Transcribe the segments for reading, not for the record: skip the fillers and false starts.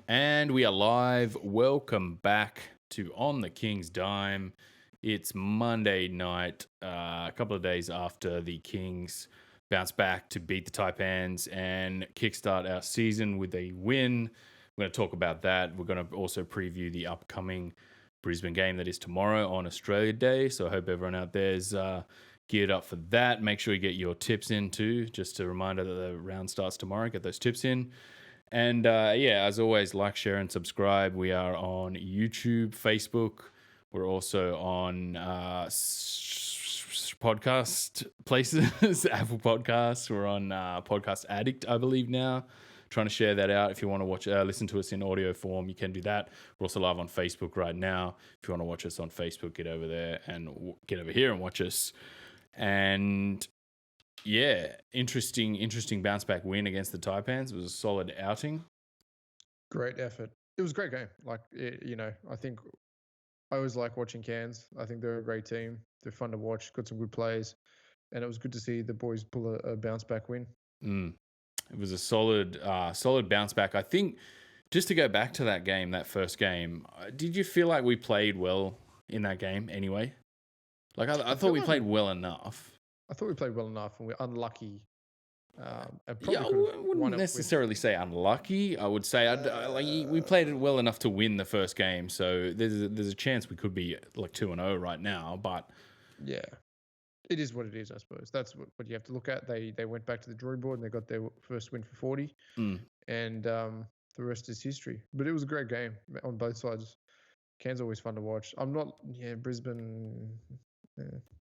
And we are live. Welcome back to On the King's Dime. It's Monday night, a couple of days after the Kings bounce back to beat the Taipans and kickstart our season with a win. We're going to talk about that. We're going to also preview the upcoming Brisbane game that is tomorrow on Australia Day. So I hope everyone out there is geared up for that. Make sure you get your tips in too. Just a reminder that the round starts tomorrow. Get those tips in. And as always, like, share, and subscribe. We are on YouTube, Facebook. We're also on podcast places, Apple Podcasts. We're on Podcast Addict, I believe now. Trying to share that out. If you want to listen to us in audio form, you can do that. We're also live on Facebook right now. If you want to watch us on Facebook, get over there and get over here and watch us. And yeah, interesting bounce back win against the Taipans. It was a solid outing. Great effort. It was a great game. I think I always like watching Cairns. I think they're a great team. They're fun to watch. Got some good plays, and it was good to see the boys pull a bounce back win. It was a solid bounce back. I think just to go back to that game, that first game, did you feel like we played well in that game anyway? Like I thought we played well enough. I thought we played well enough, and we're unlucky. I wouldn't necessarily say unlucky. I would say we played it well enough to win the first game. So there's a chance we could be like 2-0 right now. But yeah, it is what it is. I suppose that's what you have to look at. They went back to the drawing board and they got their first win for 40, and the rest is history. But it was a great game on both sides. Cairns always fun to watch. Brisbane.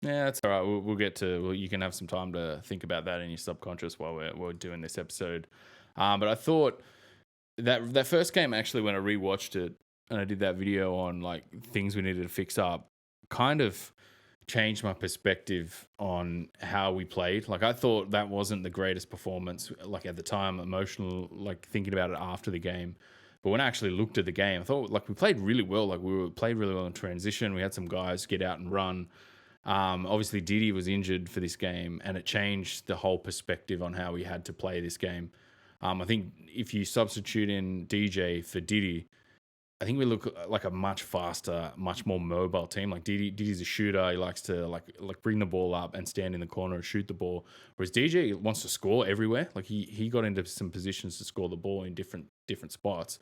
Yeah, that's all right. We'll get to. Well, you can have some time to think about that in your subconscious while we're doing this episode. But I thought that first game, actually, when I rewatched it and I did that video on like things we needed to fix up, kind of changed my perspective on how we played. Like I thought that wasn't the greatest performance. Like at the time, emotional. Like thinking about it after the game. But when I actually looked at the game, I thought like we played really well. Like played really well in transition. We had some guys get out and run. Obviously, Didi was injured for this game, and it changed the whole perspective on how we had to play this game. I think if you substitute in DJ for Didi, I think we look like a much faster, much more mobile team. Like Didi's a shooter; he likes to like bring the ball up and stand in the corner and shoot the ball. Whereas DJ wants to score everywhere. Like he got into some positions to score the ball in different spots.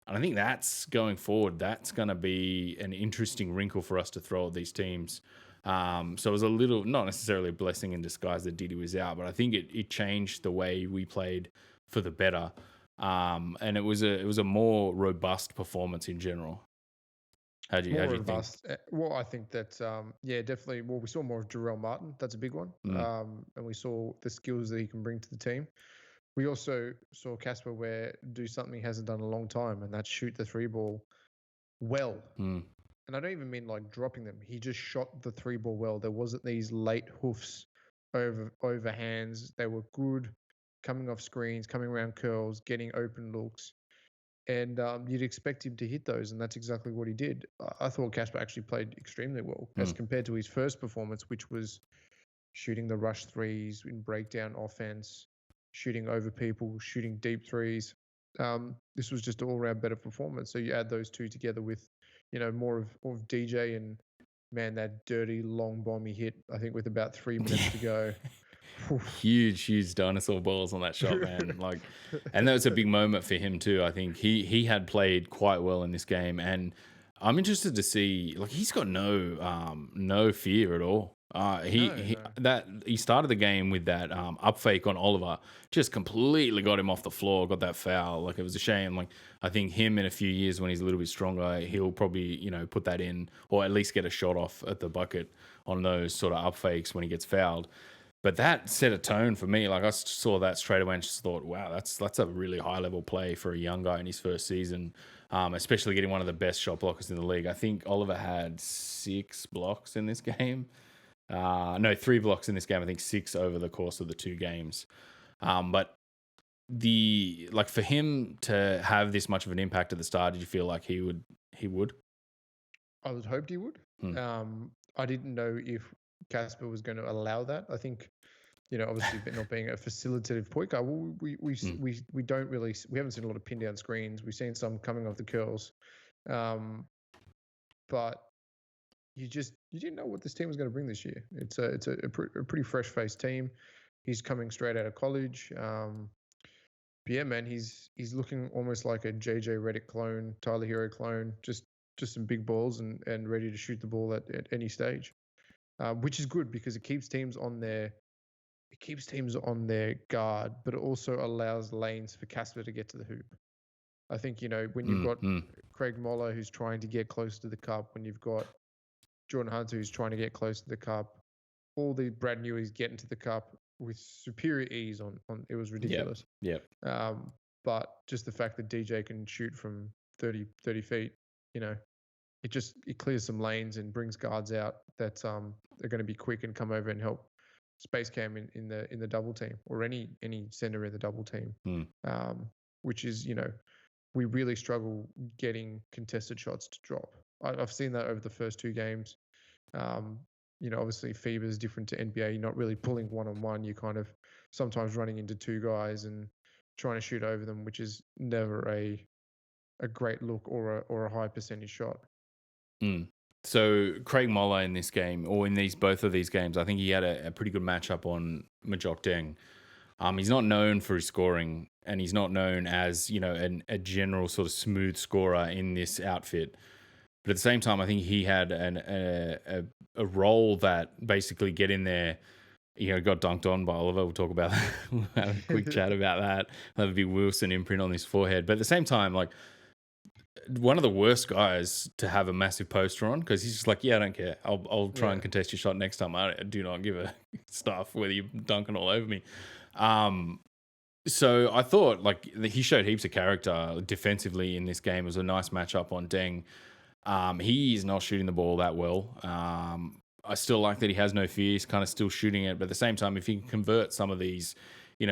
And I think that's going forward. That's going to be an interesting wrinkle for us to throw at these teams. So it was a little, not necessarily a blessing in disguise that Didi was out, but I think it changed the way we played for the better. And it was a more robust performance in general. How do you think? Well, I think that definitely. Well, we saw more of Jarelle Martin. That's a big one. And we saw the skills that he can bring to the team. We also saw Casper do something he hasn't done in a long time, and that's shoot the three ball well. And I don't even mean like dropping them. He just shot the three ball well. There wasn't these late hoofs over hands. They were good, coming off screens, coming around curls, getting open looks. And you'd expect him to hit those, and that's exactly what he did. I thought Casper actually played extremely well as compared to his first performance, which was shooting the rush threes in breakdown offense, shooting over people, shooting deep threes. This was just an all-round better performance. So you add those two together with, more of DJ and, man, that dirty long bomb he hit, I think with about 3 minutes to go. Huge dinosaur balls on that shot, man. And that was a big moment for him too. I think he had played quite well in this game, and I'm interested to see, like, he's got no fear at all. He started the game with that up fake on Oliver, just completely got him off the floor, got that foul. Like, it was a shame. Like, I think him in a few years when he's a little bit stronger, he'll probably, put that in, or at least get a shot off at the bucket on those sort of up fakes when he gets fouled. But that set a tone for me. Like, I saw that straight away and just thought, wow, that's a really high level play for a young guy in his first season, especially getting one of the best shot blockers in the league. I think Oliver had 6 blocks in this game. 3 blocks in this game. I think 6 over the course of the 2 games. But for him to have this much of an impact at the start, did you feel like he would? I would hoped he would. I didn't know if Casper was going to allow that. I think Obviously, but not being a facilitative point guard. We don't really, we haven't seen a lot of pin down screens. We've seen some coming off the curls, but you didn't know what this team was going to bring this year. It's a pretty fresh faced team. He's coming straight out of college. But yeah, man, he's looking almost like a JJ Redick clone, Tyler Hero clone, just some big balls and ready to shoot the ball at any stage, which is good because it keeps teams on their guard, but it also allows lanes for Casper to get to the hoop. I think, when you've got Craig Moller who's trying to get close to the cup, when you've got Jordan Hunter who's trying to get close to the cup, all the Brad Newleys getting to the cup with superior ease on it was ridiculous. Yep. But just the fact that DJ can shoot from 30 feet, it clears some lanes and brings guards out that are going to be quick and come over and help space cam in the double team or any center in the double team. Which is, we really struggle getting contested shots to drop. I've seen that over the first two games. Obviously FIBA is different to NBA. You're not really pulling one-on-one. You're kind of sometimes running into two guys and trying to shoot over them, which is never a great look or a high percentage shot. So Craig Moller in this game, or in both of these games, I think he had a pretty good matchup on Majok Deng. He's not known for his scoring, and he's not known as a general sort of smooth scorer in this outfit. But at the same time, I think he had a role that basically get in there. Got dunked on by Oliver. We'll talk about that. We'll have a quick chat about that. That would be Wilson imprint on his forehead. But at the same time, like, one of the worst guys to have a massive poster on, because he's just like, yeah, I don't care. I'll try and contest your shot next time. I do not give a stuff whether you're dunking all over me. So I thought, like, he showed heaps of character defensively in this game. It was a nice matchup on Deng. He is not shooting the ball that well. I still like that he has no fear. He's kind of still shooting it. But at the same time, if he can convert some of these,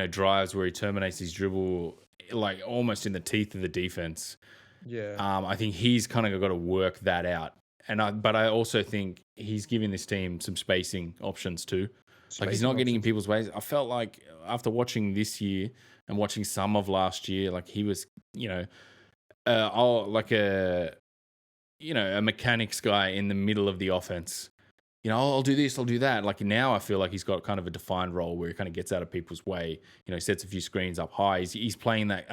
drives where he terminates his dribble, like almost in the teeth of the defense, I think he's kind of got to work that out. But I also think he's giving this team some spacing options too. Like, he's not getting in people's ways. I felt like after watching this year and watching some of last year, like he was, a mechanics guy in the middle of the offense. I'll do this, I'll do that. Like, now I feel like he's got kind of a defined role where he kind of gets out of people's way, sets a few screens up high. He's playing that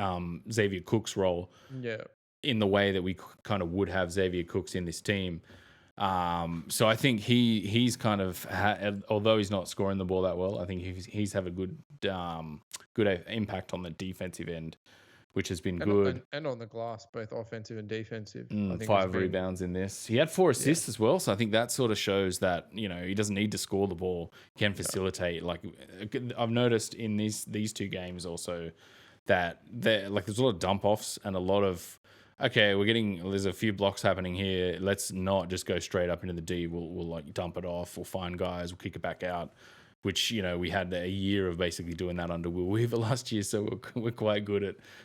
Xavier Cooks role in the way that we kind of would have Xavier Cooks in this team. So I think he's kind of, although he's not scoring the ball that well, I think he's have a good impact on the defensive end, which has been good. And on the glass, both offensive and defensive. 5 rebounds in this. He had 4 assists as well, so I think that sort of shows that, he doesn't need to score the ball, he can facilitate. Like, I've noticed in these two games also that there's a lot of dump offs and a lot of, there's a few blocks happening here. Let's not just go straight up into the D. We'll like dump it off. We'll find guys. We'll kick it back out. Which, we had a year of basically doing that under Will Weaver last year. So we're quite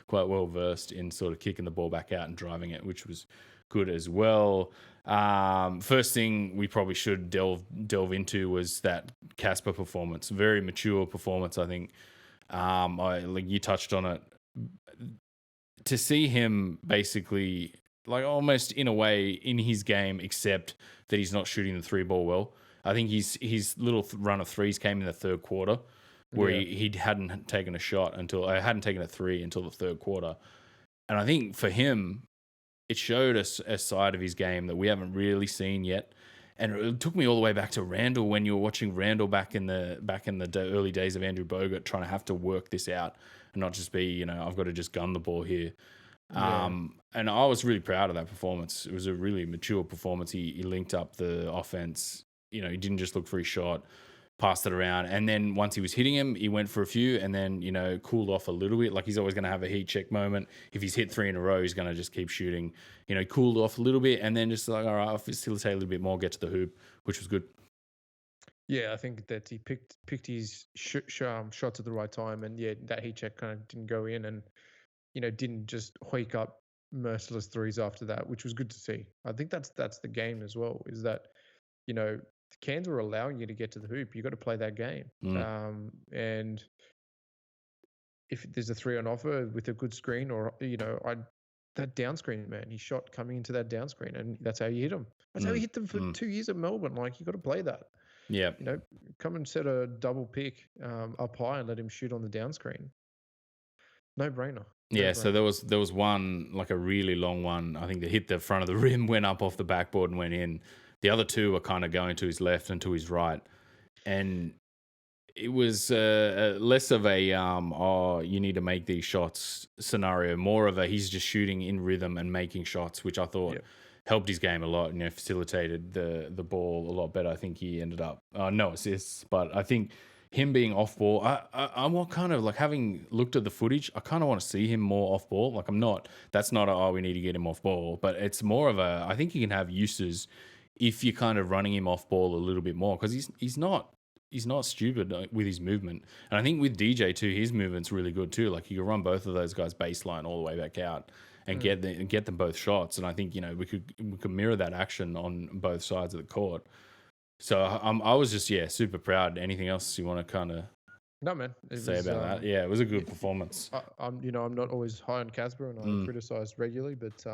well versed in sort of kicking the ball back out and driving it, which was good as well. First thing we probably should delve into was that Casper performance. Very mature performance, I think. You touched on it. To see him basically, like, almost in a way in his game, except that he's not shooting the 3 ball well. I think his little run of threes came in the third quarter, where he hadn't taken a shot until I hadn't taken a 3 until the third quarter, and I think for him, it showed us a side of his game that we haven't really seen yet. And it took me all the way back to Randall, when you were watching Randall back in the early days of Andrew Bogut, trying to have to work this out and not just be, I've got to just gun the ball here. And I was really proud of that performance. It was a really mature performance. He linked up the offense. He didn't just look for his shot, passed it around. And then once he was hitting him, he went for a few and then, cooled off a little bit. Like, he's always going to have a heat check moment. If he's hit 3 in a row, he's going to just keep shooting. Cooled off a little bit and then just like, all right, I'll facilitate a little bit more, get to the hoop, which was good. Yeah, I think that he picked his shots at the right time. And that heat check kind of didn't go in and, didn't just hike up merciless threes after that, which was good to see. I think that's the game as well, is that, Cairns were allowing you to get to the hoop. You got to play that game. And if there's a 3-on offer with a good screen, or that down screen, man, he shot coming into that down screen, and that's how you hit him. That's how he hit them for 2 years at Melbourne. Like, you got to play that. Yeah. Come and set a double pick up high and let him shoot on the down screen. No brainer. Yeah, so there was one, like a really long one, I think, that hit the front of the rim, went up off the backboard and went in. The other two were kind of going to his left and to his right. And it was less of a, you need to make these shots scenario, more of a he's just shooting in rhythm and making shots, which I thought helped his game a lot, facilitated the ball a lot better. I think he ended up, no assists, but I think him being off ball, I'm more kind of like, having looked at the footage, I kind of want to see him more off ball. Like, that's not we need to get him off ball, but it's more of I think he can have uses if you're kind of running him off ball a little bit more, because he's not stupid with his movement. And I think with DJ too, his movement's really good too. Like, you can run both of those guys baseline all the way back out and get them both shots. And I think, we could mirror that action on both sides of the court. So I was just, super proud. Anything else you want to kind of about that? Yeah, it was a good performance. I'm not always high on Casper, and I criticize regularly, but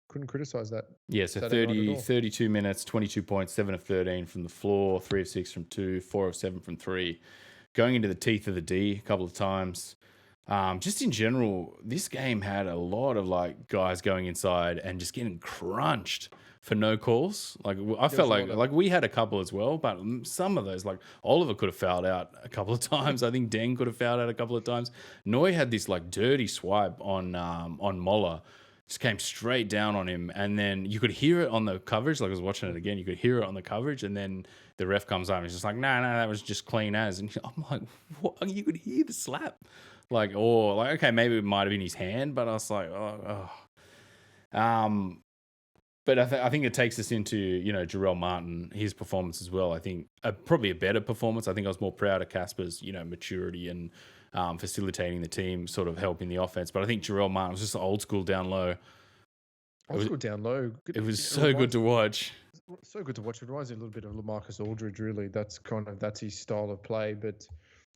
couldn't criticize that. Yeah, so 32 minutes, 22 points, 7 of 13 from the floor, 3 of 6 from 2, 4 of 7 from 3. Going into the teeth of the D a couple of times. Just in general, this game had a lot of like guys going inside and just getting crunched for no calls. Like, I felt like we had a couple as well, but some of those, like Oliver could have fouled out a couple of times. I think Deng could have fouled out a couple of times. Noi had this like dirty swipe on Moller. Just came straight down on him, and then you could hear it on the coverage. Like, I was watching it again, you could hear it on the coverage, and then the ref comes up and he's just like, no, that was just clean as. And I'm like, what? You could hear the slap. Like, or like, okay, maybe it might have been his hand, but I was like, But I think it takes us into, Jarelle Martin, his performance as well. I think probably a better performance. I think I was more proud of Casper's, maturity and facilitating the team, sort of helping the offense. But I think Jarelle Martin was just old school down low. Old school down low. It was so good to watch. So good to watch. It reminds me a little bit of LaMarcus Aldridge, really. That's his style of play. But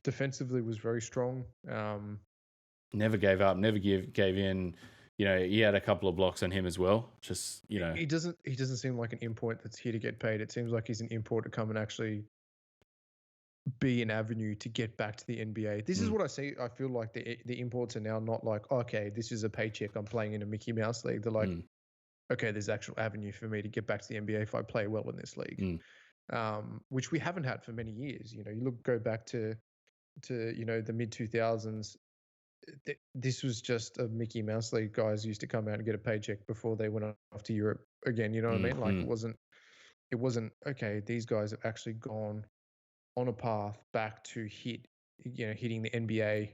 defensively was very strong. Never gave up, never gave in. He had a couple of blocks on him as well. Just, he doesn't seem like an import that's here to get paid. It seems like he's an import to come and actually be an avenue to get back to the NBA. This is what I see. I feel like the imports are now not like, okay, this is a paycheck, I'm playing in a Mickey Mouse league. They're like, okay, there's actual avenue for me to get back to the NBA if I play well in this league, which we haven't had for many years. Go back to the mid 2000s. This was just a Mickey Mouse league. Guys used to come out and get a paycheck before they went off to Europe again. You know what I mean? Like, it wasn't okay. These guys have actually gone on a path back to hitting the NBA.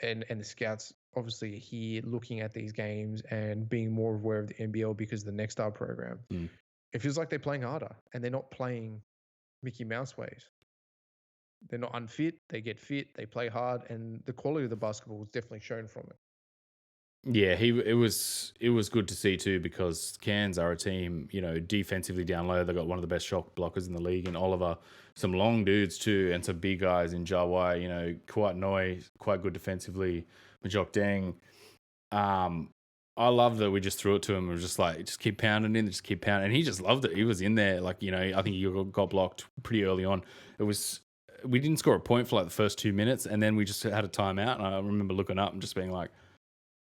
And the scouts obviously are here looking at these games and being more aware of the NBL because of the Next Star program. It feels like they're playing harder, and they're not playing Mickey Mouse ways. They're not unfit. They get fit. They play hard, and the quality of the basketball was definitely shown from it. Yeah, it was good to see too, because Cairns are a team, defensively down low. They got one of the best shot blockers in the league in Oliver, some long dudes too, and some big guys in Jawai. Quite Noi, quite good defensively. Majok Deng. I love that we just threw it to him. It was just like, just keep pounding in, just keep pounding, and he just loved it. He was in there, like, I think he got blocked pretty early on. We didn't score a point for like the first 2 minutes, and then we just had a timeout. And I remember looking up and just being like,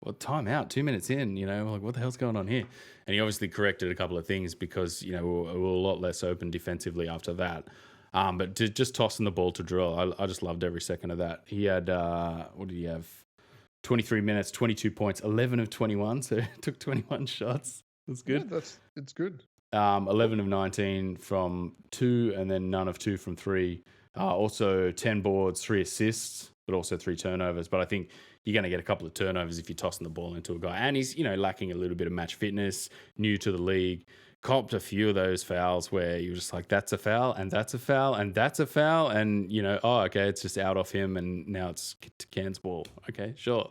well, timeout, 2 minutes in, like, what the hell's going on here? And he obviously corrected a couple of things because, we were a lot less open defensively after that. But just tossing the ball to Jarelle, I just loved every second of that. He had, what did he have? 23 minutes, 22 points, 11 of 21. So took 21 shots. That's good. Yeah, it's good. 11 of 19 from 2, and then none of 2 from 3. Also 10 boards, 3 assists, but also 3 turnovers. But I think you're going to get a couple of turnovers if you're tossing the ball into a guy. And he's, lacking a little bit of match fitness, new to the league. Copped a few of those fouls where you're just like, that's a foul, and that's a foul, and that's a foul. And, okay, it's just out off him, and now it's to Cairns ball. Okay, sure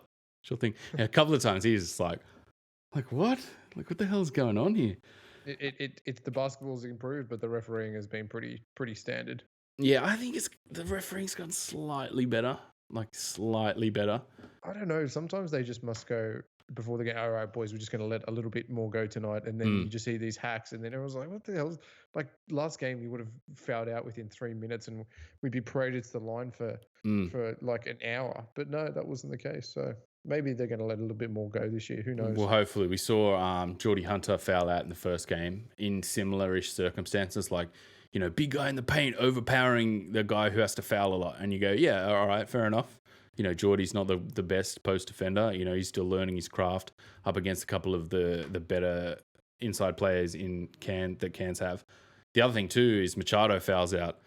thing. Yeah, a couple of times he's just like, what? Like, what the hell's going on here? It's the basketball's improved, but the refereeing has been pretty standard. Yeah, I think the refereeing's gotten slightly better, like slightly better. I don't know. Sometimes they just must go before they get, all right, boys, we're just going to let a little bit more go tonight. And then you just see these hacks. And then everyone's like, what the hell? Like last game, you would have fouled out within 3 minutes and we'd be paraded to the line for like an hour. But no, that wasn't the case. So maybe they're going to let a little bit more go this year. Who knows? Well, hopefully. We saw Geordie Hunter foul out in the first game in similar-ish circumstances, like, big guy in the paint overpowering the guy who has to foul a lot. And you go, yeah, all right, fair enough. Geordie's not the best post defender. He's still learning his craft up against a couple of the better inside players that Cairns have. The other thing too is Machado fouls out.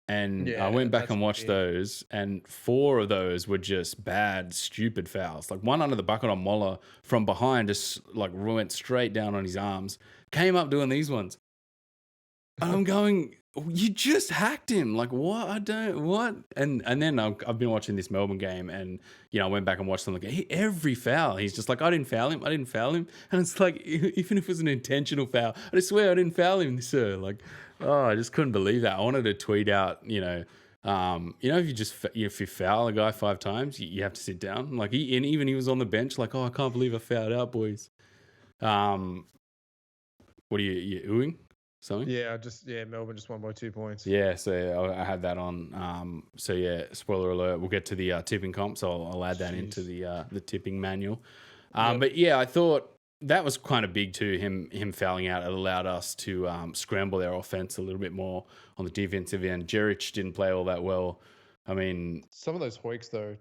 And I went back and watched those, and 4 of those were just bad, stupid fouls. Like one under the bucket on Moller from behind, just like went straight down on his arms. Came up doing these ones. And I'm going, you just hacked him. Like, what? What? And then I've been watching this Melbourne game, and, I went back and watched them. Like, every foul, he's just like, I didn't foul him. And it's like, even if it was an intentional foul, I just swear I didn't foul him, sir. Like, I just couldn't believe that. I wanted to tweet out, if you foul a guy 5 times, you have to sit down. Like, even he was on the bench, like, I can't believe I fouled out, boys. What are you oohing? Something? Yeah, Melbourne just won by 2 points. Yeah, so I had that on. So yeah, spoiler alert. We'll get to the tipping comp, so I'll add that into the tipping manual. But yeah, I thought that was kind of big too. Him fouling out, it allowed us to scramble their offense a little bit more on the defensive end. Jeric didn't play all that well. I mean, some of those hoiks though.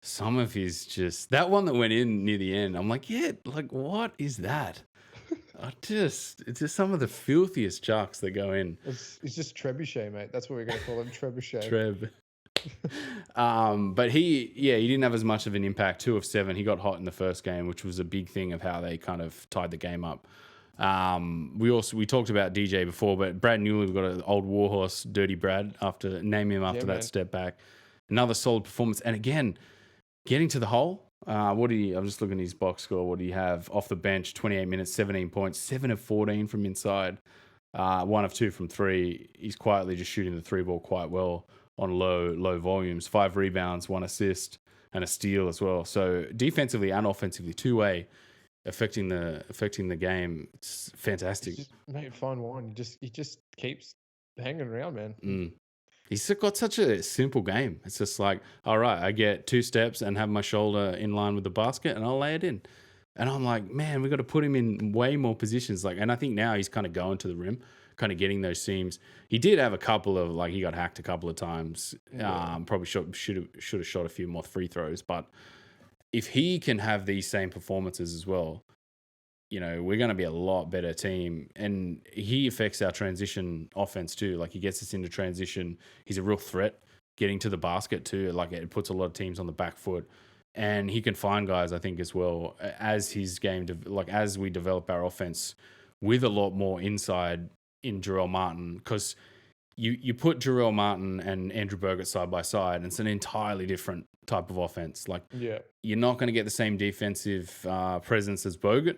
Some of his that one that went in near the end. I'm like, yeah, like what is that? It's just some of the filthiest chucks that go in. It's just trebuchet, mate. That's what we're going to call him, trebuchet. But he didn't have as much of an impact. 2 of 7. He got hot in the first game, which was a big thing of how they kind of tied the game up. We talked about DJ before, but Brad Newley, we've got an old warhorse, Dirty Brad, name him after that step back. Another solid performance, and again, getting to the hole. I'm just looking at his box score. What do you have? Off the bench, 28 minutes, 17 points, 7 of 14 from inside, 1 of 2 from 3. He's quietly just shooting the 3 ball quite well on low volumes. 5 rebounds, 1 assist, and a steal as well. So defensively and offensively, 2-way, affecting the game. It's fantastic. Mate, fine wine. He just keeps hanging around, man. He's got such a simple game. It's just like, all right, I get 2 steps and have my shoulder in line with the basket and I'll lay it in. And I'm like, man, we got to put him in way more positions. And I think now he's kind of going to the rim, kind of getting those seams. He did have a couple of, he got hacked a couple of times. Probably should have shot a few more free throws. But if he can have these same performances as well, we're going to be a lot better team. And he affects our transition offense too. Like he gets us into transition. He's a real threat getting to the basket too. Like it puts a lot of teams on the back foot. And he can find guys, I think, as well as his game, as we develop our offense with a lot more inside in Jarelle Martin. Because you put Jarelle Martin and Andrew Bogut side by side, and it's an entirely different type of offense. You're not going to get the same defensive presence as Bogut.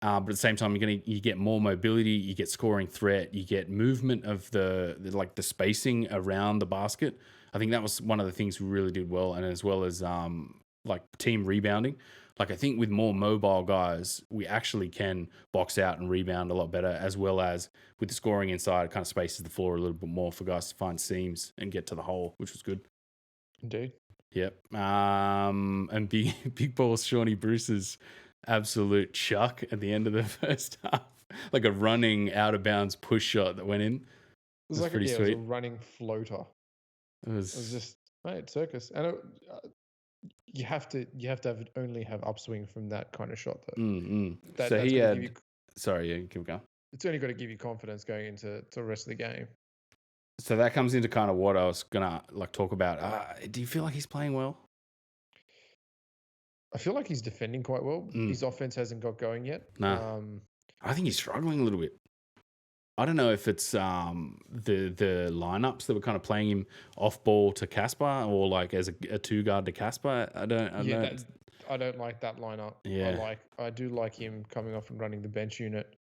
But at the same time, you get more mobility, you get scoring threat, you get movement of the spacing around the basket. I think that was one of the things we really did well, and as well as team rebounding. I think with more mobile guys, we actually can box out and rebound a lot better, as well as with the scoring inside, it kind of spaces the floor a little bit more for guys to find seams and get to the hole, which was good. Indeed. Yep. And big balls, Shawnee Bruce's absolute chuck at the end of the first half, like a running out of bounds push shot that went in. It was pretty sweet. It was a running floater. It was just, mate, circus. And you have to only have upswing from that kind of shot though. So he had. Sorry, keep going. It's only got to give you confidence going into the rest of the game. So that comes into kind of what I was gonna talk about. Do you feel like he's playing well? I feel like he's defending quite well. His offense hasn't got going yet. No. I think he's struggling a little bit. I don't know if it's the lineups that were kind of playing him off ball to Casper or as a 2-guard to Casper. I don't like that lineup. Yeah. I do like him coming off and running the bench unit.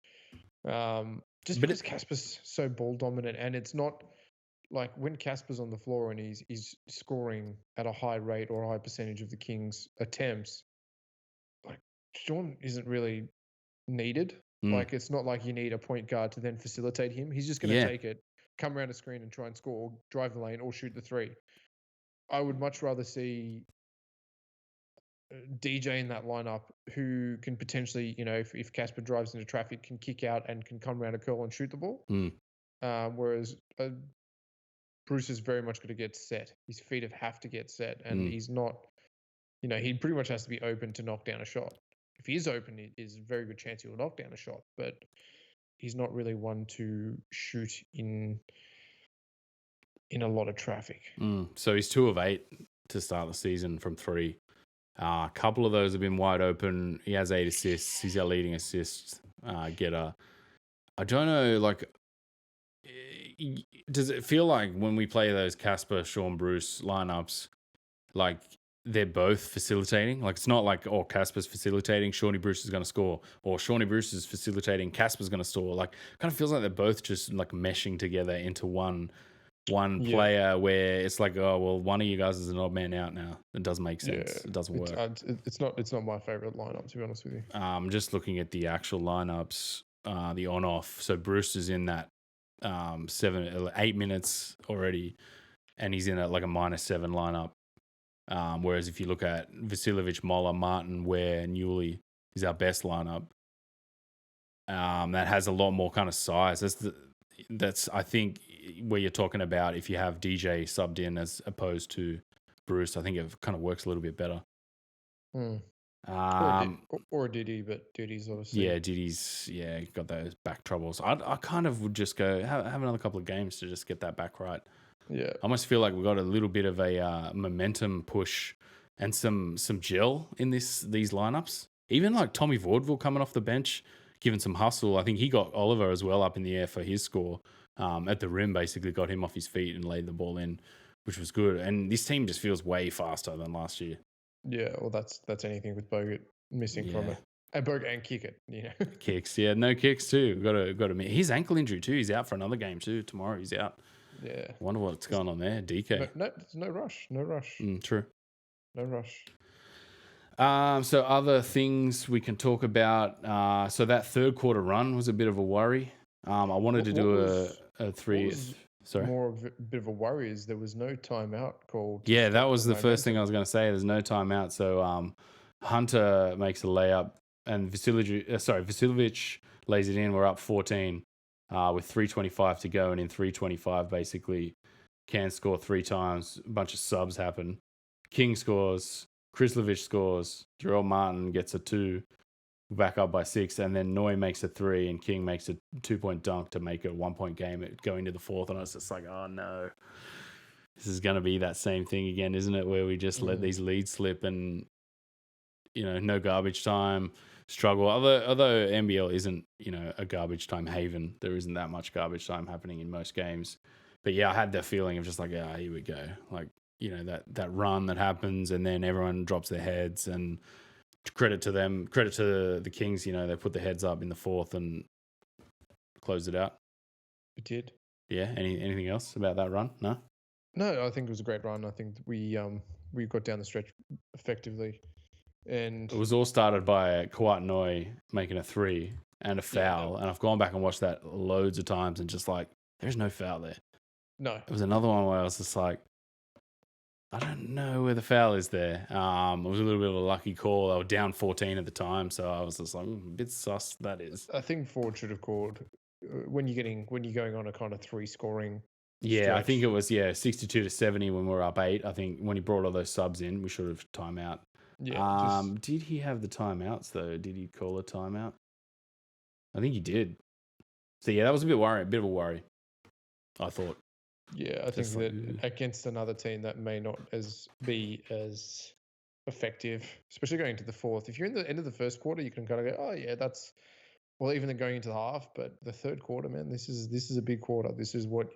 Just But because Casper's so ball dominant, and it's not like when Casper's on the floor and he's scoring at a high rate or a high percentage of the Kings' attempts, like Sean isn't really needed. Like it's not like you need a point guard to then facilitate him. He's just going to take it, come around the screen and try and score, drive the lane, or shoot the three. I would much rather see DJ in that lineup who can potentially, if Casper drives into traffic, can kick out and can come around a curl and shoot the ball. Whereas Bruce is very much going to get set. His feet have to get set, and he's not. He pretty much has to be open to knock down a shot. If he is open, there's a very good chance he will knock down a shot, but he's not really one to shoot in a lot of traffic. So he's 2 of 8 to start the season from 3. A couple of those have been wide open. He has 8 assists. He's our leading assist getter. I don't know, does it feel like when we play those Casper, Sean Bruce lineups, like they're both facilitating? Like it's not like, Casper's facilitating, Shawnee Bruce is going to score, or Shawnee Bruce is facilitating, Casper's going to score. Like kind of feels like they're both just like meshing together into one player where it's like, one of you guys is an odd man out now. It doesn't make sense. It doesn't work. It's not my favorite lineup, to be honest with you. Just looking at the actual lineups, the on-off. So Bruce is in that 8 minutes already, and he's in a -7 lineup. Whereas if you look at Vasiljevic, Moller, Martin, Ware, Newley is our best lineup. That has a lot more kind of size. That's I think where you're talking about if you have DJ subbed in as opposed to Bruce, I think it kind of works a little bit better. Or Diddy, but Diddy's obviously Diddy's got those back troubles. I kind of would just go have another couple of games to just get that back right. Yeah, I almost feel like we got a little bit of a momentum push and some gel in these lineups. Even like Tommy Vaudeville coming off the bench, giving some hustle. I think he got Oliver as well up in the air for his score at the rim. Basically, got him off his feet and laid the ball in, which was good. And this team just feels way faster than last year. Yeah, well, that's anything with Bogut missing from it. And Bogut and kick it, Kicks, no kicks too. Got to his ankle injury too. He's out for another game too. Tomorrow he's out. Yeah. I wonder what's going on there. DK. No, there's no rush. True. No rush. So other things we can talk about. So that third quarter run was a bit of a worry. I wanted to do a 3. Sorry. More of a bit of a worry is there was no timeout called. Yeah, that was the first thing I was going to say. There's no timeout. So Hunter makes a layup, and Vasiljevic lays it in. We're up 14 with 3:25 to go, and in 3:25, basically, can score 3 times. A bunch of subs happen. King scores. Krislovic scores. Jarelle Martin gets a 2. Back up by 6, and then Noy makes a 3, and King makes a 2-point dunk to make a 1-point game going to the fourth. And I was just like, oh no, this is going to be that same thing again, isn't it? Where we just let these leads slip, and no garbage time, struggle. Although NBL isn't a garbage time haven, there isn't that much garbage time happening in most games. But yeah, I had that feeling of just like, here we go, like that run that happens, and then everyone drops their heads and. Credit to them. Credit to the Kings. They put their heads up in the fourth and closed it out. We did. Yeah. Anything else about that run? No. No, I think it was a great run. I think we got down the stretch effectively, and it was all started by Kawhi Noy making a 3 and a foul. And I've gone back and watched that loads of times, and just like there's no foul there. No. It was another one where I was just like, I don't know where the foul is there. It was a little bit of a lucky call. They were down 14 at the time, so I was just like, a bit sus that is. I think Ford should have called when you're going on a kind of 3 scoring. Yeah, stretch. I think it was 62-70 when we were up 8. I think when he brought all those subs in, we should have timeout. Yeah. Did he have the timeouts though? Did he call a timeout? I think he did. So yeah, that was a bit of a worry. I thought. Yeah, I think that against another team that may not be as effective, especially going into the fourth. If you're in the end of the first quarter, you can kind of go, oh yeah, that's even then going into the half. But the third quarter, man, this is a big quarter. This is what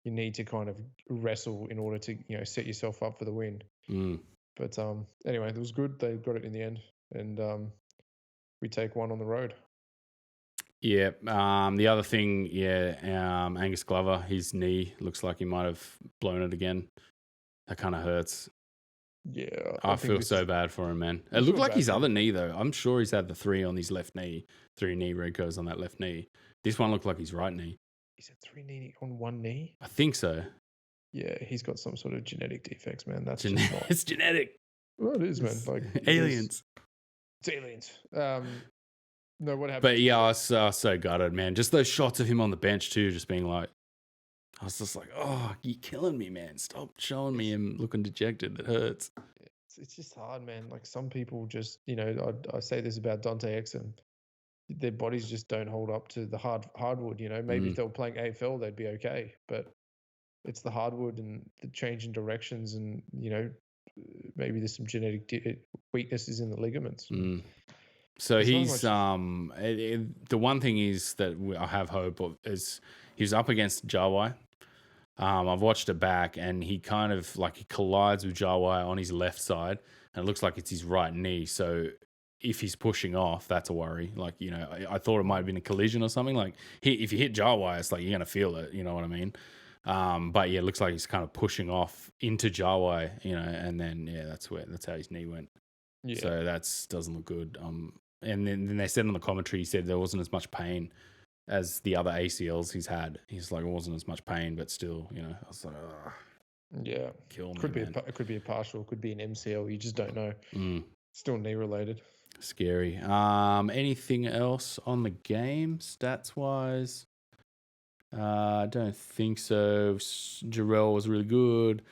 you need to kind of wrestle in order to set yourself up for the win. But anyway, it was good. They got it in the end, and we take one on the road. Yeah. The other thing, Angus Glover, his knee looks like he might have blown it again. That kind of hurts. Yeah, I feel so bad for him, man. It You looked feel like bad his for other him. knee, though. I'm sure he's had the 3 on his left knee, 3 knee recos on that left knee. This one looked like his right knee. Is it 3 knee on 1 knee? I think so. Yeah, he's got some sort of genetic defects, man. That's just not. It's genetic. Well, it is, man. Like aliens. It's aliens. No, what happened? But yeah, I was so gutted, man. Just those shots of him on the bench too, just being like, I was just like, oh, you're killing me, man. Stop showing me him looking dejected. It hurts. It's just hard, man. Like some people just, I say this about Dante Exum. Their bodies just don't hold up to the hardwood. Maybe if they were playing AFL, they'd be okay. But it's the hardwood and the change in directions, and maybe there's some genetic weaknesses in the ligaments. So he's the one thing is that I have hope of is he's up against Jawai. I've watched it back, and he kind of he collides with Jawai on his left side, and it looks like it's his right knee. So if he's pushing off, that's a worry. I thought it might have been a collision or something. If you hit Jawai, it's like you're gonna feel it. You know what I mean? But yeah, it looks like he's kind of pushing off into Jawai. And then that's how his knee went. Yeah. So doesn't look good. And then they said on the commentary, he said there wasn't as much pain as the other ACLs he's had. He's like, it wasn't as much pain, but still, I was like, ugh, yeah, kill me, it could be a partial, could be an MCL. You just don't know. Still knee related. Scary. Anything else on the game stats wise? I don't think so. Jarelle was really good.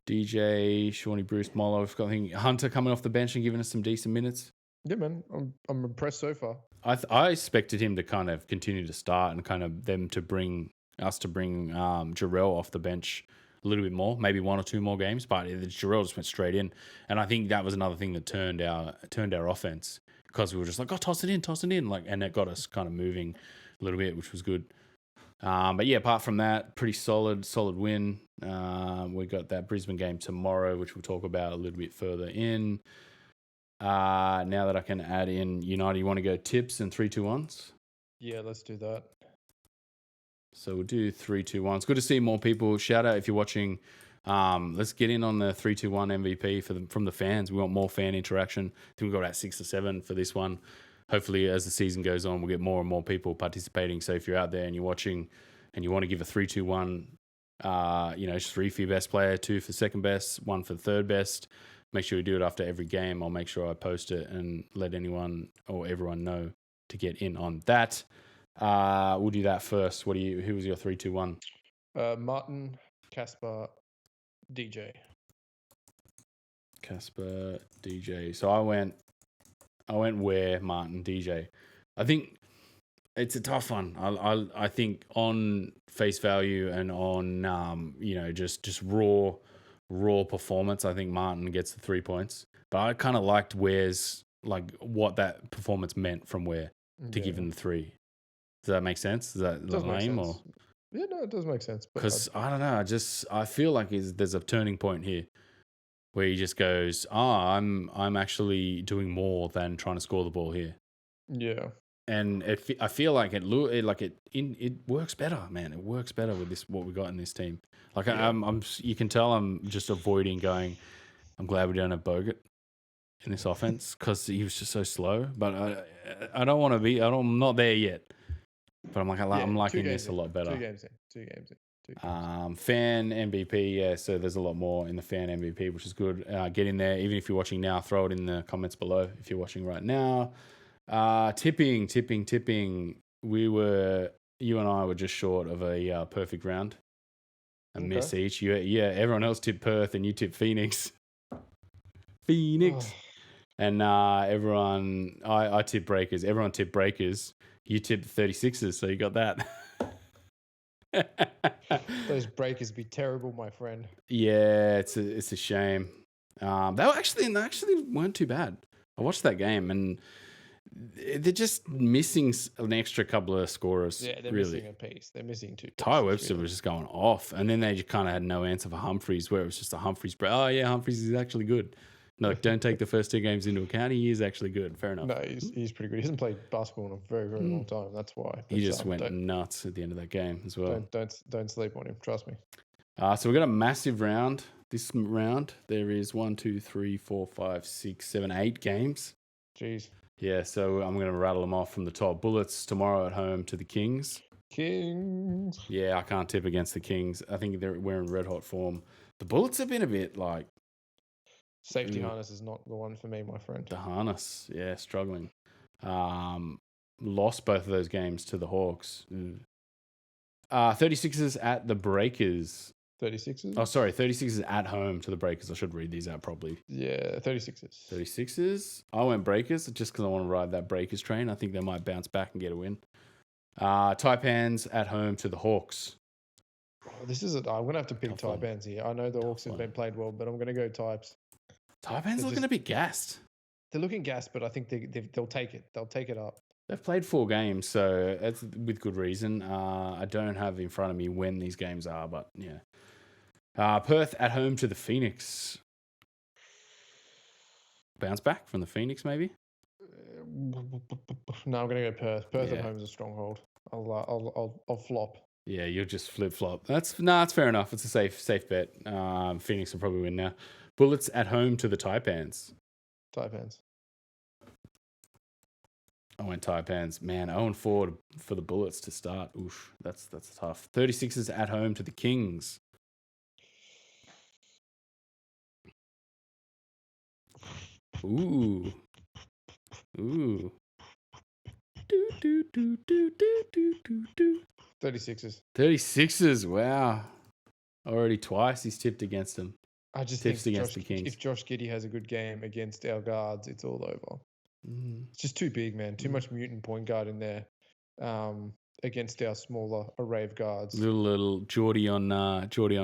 DJ, Shawnee Bruce, Molo. I've got Hunter coming off the bench and giving us some decent minutes. Yeah, man. I'm impressed so far. I expected him to kind of continue to start and kind of them to bring Jarelle off the bench a little bit more, maybe 1 or 2 more games, but Jarelle just went straight in. And I think that was another thing that turned our offense, because we were just like, oh, toss it in. And it got us kind of moving a little bit, which was good. But yeah, apart from that, pretty solid win. We got that Brisbane game tomorrow, which we'll talk about a little bit further in. Now that I can add in United, you want to go tips and 3-2-1s? Yeah, let's do that. So we'll do 3-2-1. It's good to see more people. Shout out if you're watching. Let's get in on the 3-2-1 MVP from the fans. We want more fan interaction. I think we've got about 6 or 7 for this one. Hopefully, as the season goes on, we'll get more and more people participating. So if you're out there and you're watching and you want to give a 3-2-1, just 3 for your best player, 2 for second best, 1 for the third best. Make sure you do it after every game. I'll make sure I post it and let anyone or everyone know to get in on that. We'll do that first. Who was your 3-2-1? Martin, Casper, DJ. Casper, DJ. So I went Ware, Martin, DJ. I think it's a tough one. I think on face value and on just raw performance, I think Martin gets the 3 points. But I kind of liked Ware's what that performance meant from Ware to give him the 3. Does that make sense? Is that lame or? Yeah, no, it does make sense. Because I don't know. I feel like there's a turning point here where he just goes, I'm actually doing more than trying to score the ball here. Yeah. And I feel like it works better, man. It works better with what we got in this team. You can tell I'm just avoiding going. I'm glad we don't have Bogut in this offense because he was just so slow. But I don't want to be. I'm not there yet. But I'm liking this a lot better. 2 games in. Fan MVP, yeah. So there's a lot more in the fan MVP, which is good. Get in there. Even if you're watching now, throw it in the comments below. If you're watching right now. Tipping. You and I were just short of a perfect round. Miss each. Everyone else tipped Perth and you tipped Phoenix. And everyone, I tipped Breakers. Everyone tipped Breakers. You tipped 36ers, so you got that. Those Breakers be terrible, my friend. Yeah, it's a shame. They actually weren't too bad. I watched that game and they're just missing an extra couple of scorers. Yeah, they're really missing a piece. They're missing 2 pieces. Ty Webster was just going off, and then they just kind of had no answer for Humphreys, where it was just a Humphreys. Oh yeah, Humphreys is actually good. No, don't take the first 2 games into account. He is actually good. Fair enough. No, he's pretty good. He hasn't played basketball in a very, very long time. That's why. He just went nuts at the end of that game as well. Don't sleep on him. Trust me. So we've got a massive round. This round, there is 1, 2, 3, 4, 5, 6, 7, 8 games. Jeez. Yeah, so I'm going to rattle them off from the top. Bullets tomorrow at home to the Kings. Kings. Yeah, I can't tip against the Kings. I think we're in red hot form. The Bullets have been a bit like... Safety harness is not the one for me, my friend. The harness, yeah, struggling. Lost both of those games to the Hawks. 36ers at the Breakers. 36ers? Oh, sorry, 36ers at home to the Breakers. I should read these out properly. Yeah, 36ers. 36ers. I went Breakers just because I want to ride that Breakers train. I think they might bounce back and get a win. Taipans at home to the Hawks. Oh, I'm going to have to pick Taipans here. I know the Hawks have been played well, but I'm going to go Taipans. Taipans looking a bit gassed. They're looking gassed, but I think they'll take it. They'll take it up. They've played 4 games, so that's with good reason. I don't have in front of me when these games are, but yeah. Perth at home to the Phoenix. Bounce back from the Phoenix, maybe? No, I'm going to go Perth. Perth at home is a stronghold. I'll flop. Yeah, you'll just flip-flop. That's fair enough. It's a safe bet. Phoenix will probably win now. Bullets at home to the Taipans. Taipans. I went Taipans. Man, 0-4 for the Bullets to start. Oof, that's tough. 36ers at home to the Kings. Ooh. 36ers. 36ers, wow. Already twice he's tipped against them. I just Tips think against the Kings. if Josh Giddey has a good game against our guards, it's all over. It's just too big, man. Too much mutant point guard in there against our smaller array of guards. Little Geordie on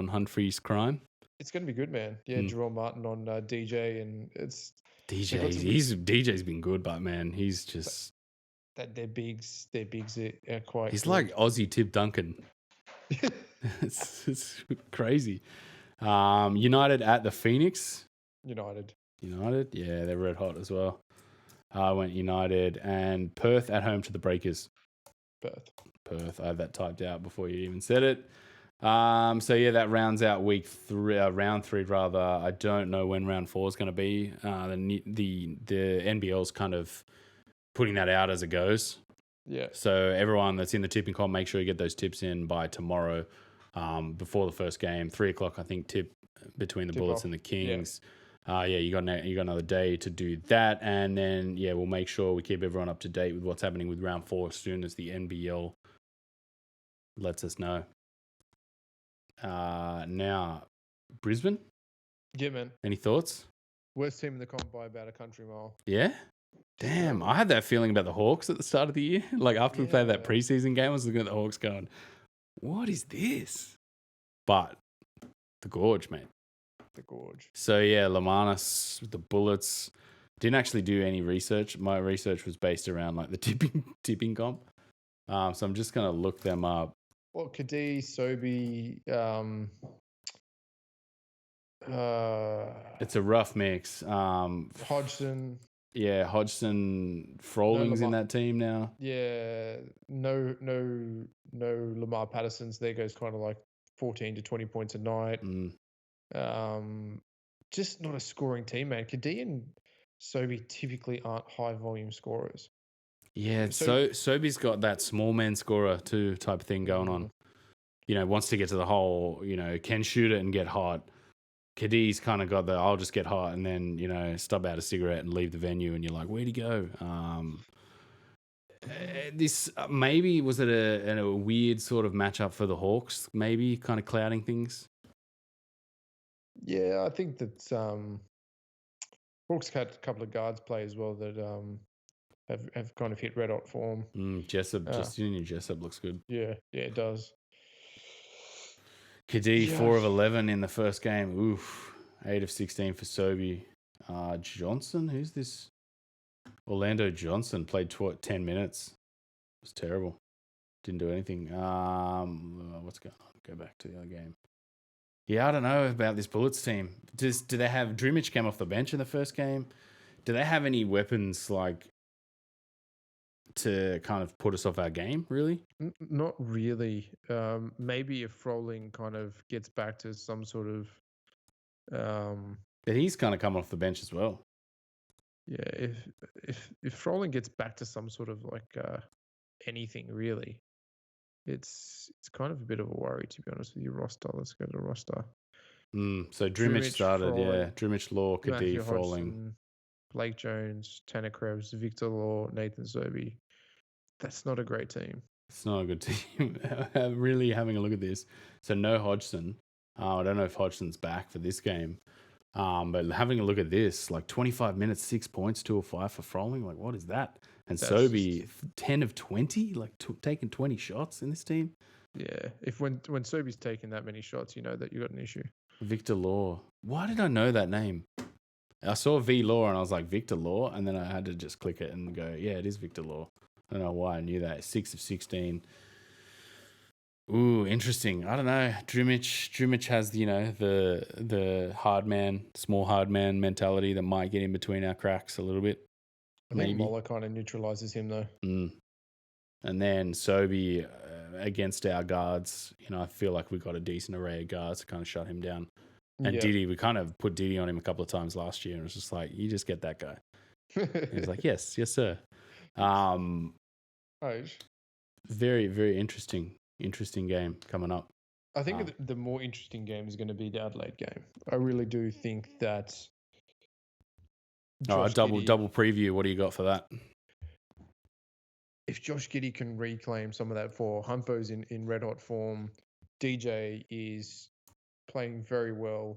Humphrey's crime. It's going to be good, man. Yeah, Jarelle Martin on DJ, and it's DJ's been good, but man, he's just their bigs are quite. He's good. like Aussie Tip Duncan. it's crazy. United at the Phoenix. United, yeah, they're red hot as well. I went United, and Perth at home to the Breakers. Perth. I had that typed out before you even said it. So yeah, that rounds out round 3 rather. I don't know when round 4 is going to be. The NBL's kind of putting that out as it goes. Yeah. So everyone that's in the tipping comp, make sure you get those tips in by tomorrow, before the first game, 3:00. I think tip between the Bullets and the Kings. Yeah. You got another day to do that, and then we'll make sure we keep everyone up to date with what's happening with round 4 as soon as the NBL lets us know. Now, Brisbane? Yeah, man. Any thoughts? Worst team in the comp by about a country mile. Yeah? Damn, I had that feeling about the Hawks at the start of the year. Like, after we played that preseason game, I was looking at the Hawks going, what is this? But the Gorge, mate. The Gorge. So, yeah, Lamanis, the Bullets. Didn't actually do any research. My research was based around, like, the tipping comp. So I'm just going to look them up. Well, KD, Sobe, it's a rough mix. Hodgson. Yeah, Hodgson, Froling's in that team now. Yeah, no Lamar Patterson's. There goes kind of like 14 to 20 points a night. Just not a scoring team, man. KD and Sobe typically aren't high volume scorers. Yeah, Sobe's got that small man scorer too type of thing going on. Wants to get to the hole, can shoot it and get hot. KD's kind of got the I'll just get hot and then, stub out a cigarette and leave the venue, and you're like, where'd he go? This maybe was it a weird sort of matchup for the Hawks, maybe kind of clouding things? Yeah, I think that Hawks had a couple of guards play as well that have kind of hit red hot form. Jessup, Justinian Jessup looks good. Yeah, it does. KD, 4 of 11 in the first game. Oof. 8 of 16 for Sobe. Johnson, who's this? Orlando Johnson played 10 minutes. It was terrible. Didn't do anything. What's going on? Go back to the other game. Yeah, I don't know about this Bullets team. Do they have Drimich came off the bench in the first game? Do they have any weapons like to kind of put us off our game? Really? Not really. Maybe if Froling kind of gets back to some sort of, But he's kind of come off the bench as well. yeah. If Froling gets back to some sort of like anything really, it's kind of a bit of a worry, to be honest with you. Roster. Let's go to roster. So Drimich started, Froling, Drimich, Law, KD, Matthew Froling. Hodgson, Blake Jones, Tanner Krebs, Victor Law, Nathan Sobey. That's not a great team. It's not a good team. I'm really having a look at this. So no Hodgson. I don't know if Hodgson's back for this game. But having a look at this, like 25 minutes, 6 points, 2 or 5 for Froling. Like, what is that? And Sobey, 10 of 20, like taking 20 shots in this team. Yeah, if when Sobey's taking that many shots, you know that you got an issue. Victor Law. Why did I know that name? I saw V Law and I was like, Victor Law? And then I had to just click it and go, yeah, it is Victor Law. I don't know why I knew that. 6 of 16. Ooh, interesting. I don't know. Drimich has, the hard man, small hard man mentality that might get in between our cracks a little bit. I think Moller kind of neutralizes him though. And then Sobey against our guards, I feel like we got a decent array of guards to kind of shut him down. And Diddy, we kind of put Diddy on him a couple of times last year, and it was just like, you just get that guy. He was like, yes, sir. Very, very interesting game coming up. I think the more interesting game is going to be the Adelaide game. I really do think that. All right, double preview. What do you got for that? If Josh Giddey can reclaim some of that for Humpo's in red hot form, DJ is playing very well.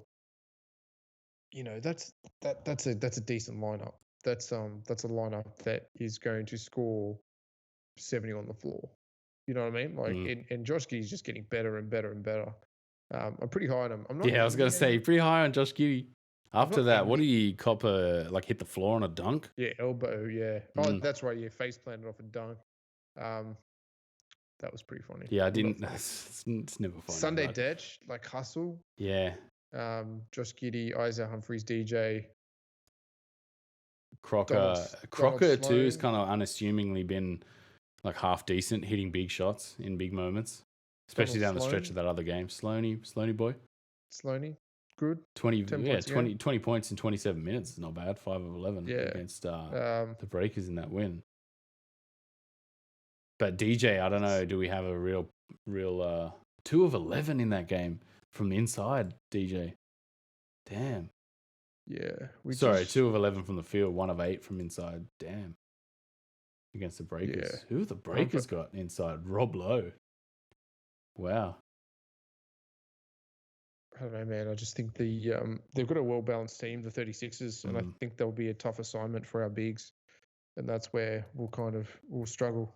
That's a decent lineup. That's a lineup that is going to score 70 on the floor. You know what I mean? Like, and Josh Giddey's just getting better and better and better. I'm pretty high on him. I was gonna say pretty high on Josh Giddey. After that, what do you cop hit the floor on a dunk? Yeah, elbow. Yeah. Oh, that's right. Yeah, face planted off a dunk. That was pretty funny. Yeah, I didn't. It's never funny. Sunday Detch, like hustle. Yeah. Josh Giddey, Isaiah Humphries, DJ. Crocker too has kind of unassumingly been like half decent, hitting big shots in big moments, especially down the stretch of that other game. Sloaney boy. Sloaney, good. 20 points in 27 minutes is not bad. 5 of 11 against the Breakers in that win. But DJ, I don't know. Do we have a real 2 of 11 in that game from inside? DJ, damn. Yeah. 2 of 11 from the field, 1 of 8 from inside. Damn. Against the Breakers. Yeah. Who have the Breakers got inside? Rob Lowe. Wow. I don't know, man. I just think they've got a well-balanced team, the 36ers, and I think they'll be a tough assignment for our bigs. And that's where we'll struggle.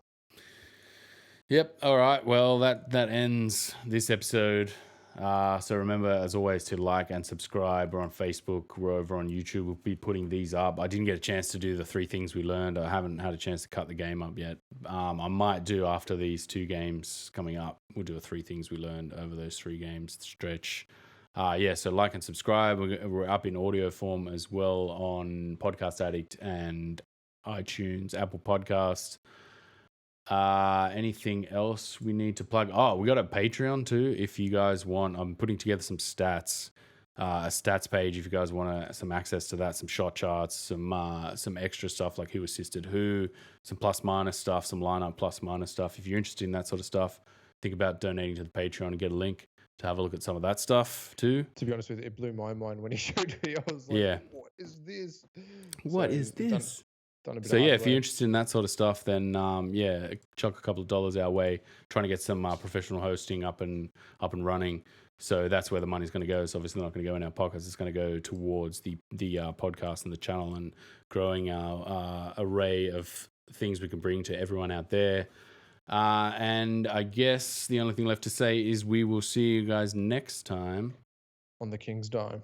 Yep. All right. Well, that ends this episode. So remember, as always, to like and subscribe. We're on Facebook. We're over on YouTube. We'll be putting these up. I didn't get a chance to do the 3 things we learned. I haven't had a chance to cut the game up yet. I might do after these 2 games coming up. We'll do a 3 things we learned over those 3 games stretch. So like and subscribe. We're up in audio form as well on Podcast Addict and iTunes, Apple Podcast. Anything else we need to plug? Oh, we got a Patreon too. If you guys want, I'm putting together some stats, a stats page. If you guys want some access to that, some shot charts, some extra stuff like who assisted who, some plus minus stuff, some lineup plus minus stuff. If you're interested in that sort of stuff, think about donating to the Patreon and get a link to have a look at some of that stuff too. To be honest with you, it blew my mind when he showed me. I was like, what is this? What is this? So if you're interested in that sort of stuff, then chuck a couple of dollars our way, trying to get some professional hosting up and running. So that's where the money's going to go. It's obviously not going to go in our pockets. It's going to go towards the podcast and the channel and growing our array of things we can bring to everyone out there. And I guess the only thing left to say is we will see you guys next time on the King's Dime.